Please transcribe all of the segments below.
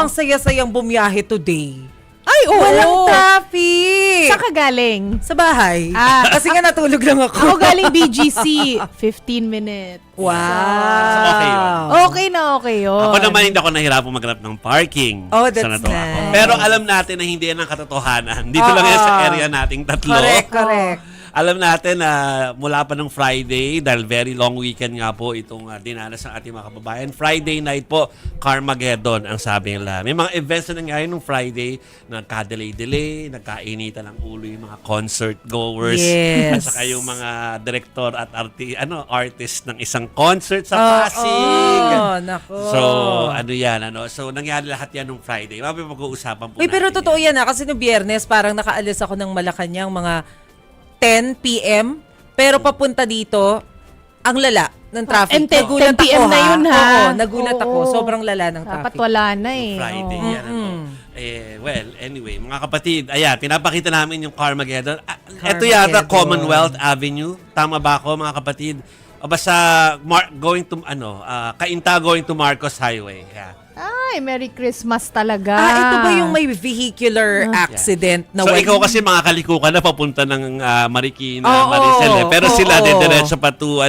ang saya-sayang bumiyahe today. Ay, oo. Walang traffic. Saan ka galing? Sa bahay. Kasi nga natulog lang ako. Ako galing BGC. 15 minutes. Wow. So, okay yun. Okay yun. Ako naman hindi ako nahirapan maghanap ng parking. Oh, that's sa natuwa ko. nice. Pero alam natin na hindi yan ang katotohanan. Dito lang yan sa area nating tatlo. Correct. Alam natin na mula pa ng Friday, dahil very long weekend nga po itong dinanas ng ating mga kababayan. Friday night po, Carmageddon ang sabi nila. May mga events na nangyari nung Friday, nagka-delay, nagkainitan ng ulo yung mga concert goers. Yes. At saka yung mga director at artist ng isang concert sa Pasig. Nako. So, So, nangyari lahat yan nung Friday. Mapipag-uusapan po Uy, pero natin totoo yan kasi no Biyernes, parang nakaalis ako ng Malacanang mga 10 p.m. Pero papunta dito, ang lala ng traffic. And 10 p.m. na yun, ha? Oo, nagulat ako. Oo. Sobrang lala ng Dapat traffic. wala na eh. Friday Oo. yan. Well, anyway, mga kapatid, ayan, pinapakita namin yung Carmageddon. Ito yata Commonwealth Avenue. Tama ba ako, mga kapatid? O basta Cainta going to Marcos Highway. Yeah. Ay, Merry Christmas talaga. Ito ba yung may vehicular accident na So, ikaw kasi mga kalikukan na papunta ng Marikina, Oo, Maricel. Pero sila, oo. diretso pa to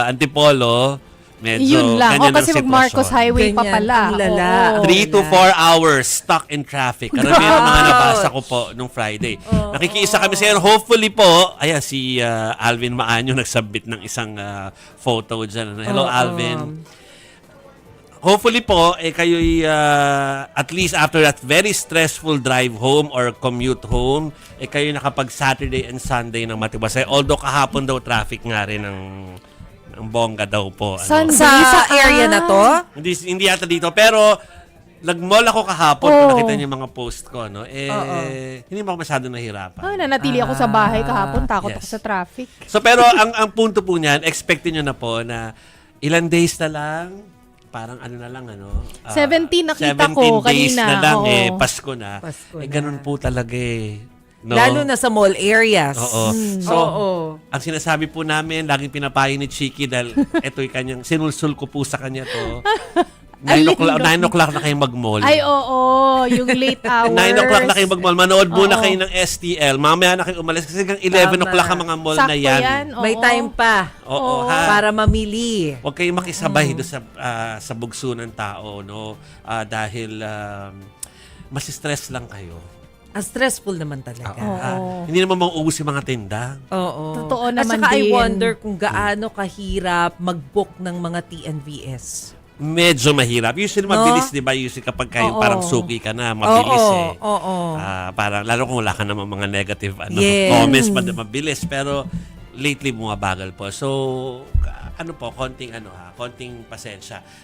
Antipolo. Medyo Yun lang. ganyan ang Kasi sitwasyon. Marcos Highway pa Ganyan, pala. ang lala. Oo. 3 to 4 hours stuck in traffic. Karamihan ng mga nabasa ko po nung Friday. Nakikiisa kami sa hopefully po, si Alvin Maanyo nagsubmit ng isang photo dyan. Hello, Alvin. Hopefully po, kayo'y at least after that very stressful drive home or commute home, kayo nakapag Saturday and Sunday ng matibasay. Although kahapon daw traffic nga rin ng bongga daw po. Sunday? sa area na to? Hindi yata dito, pero nag-mall ako kahapon kung nakita niyo yung mga post ko, no? Hindi mo ako masyado nahirapan. Nanatili ako sa bahay kahapon. Takot ako yes. sa traffic. So, pero ang punto po niyan, expectin nyo na po na ilang days na lang, parang 17 nakita 17 ko days kanina. na lang, Oo. Pasko na. Pasko na. Ganun po talaga No? Lalo na sa mall areas. Oo. So, Oo. ang sinasabi po namin, laging pinapayo ni Chiki dahil ito'y kanyang, sinulsul ko po sa kanya to. 9 o'clock na kayo mag-mall. Ay, oo. Yung late hours. 9 o'clock na kayo mag-mall. Manood muna kayo ng STL. Mamaya na kayo umalis kasi hanggang 11 Tama. o'clock ang mga mall Sakto na yan. Oo. May time pa Oo, ha? para mamili. Huwag kayong makisabay doon sa bugso ng tao, no? Dahil mas stress lang kayo. Stressful naman talaga. Hindi naman mauubos yung mga tinda. Oo. Totoo naman At saka I din. wonder kung gaano kahirap mag-book ng mga TNVS. Medyo mahirap. Usually mabilis, di ba? Usually kapag kayo parang suki ka na, mabilis Oo. Parang, lalo kung wala ka naman mga negative Yes. comments, mabilis. Pero lately bumabagal po. So, konting pasensya.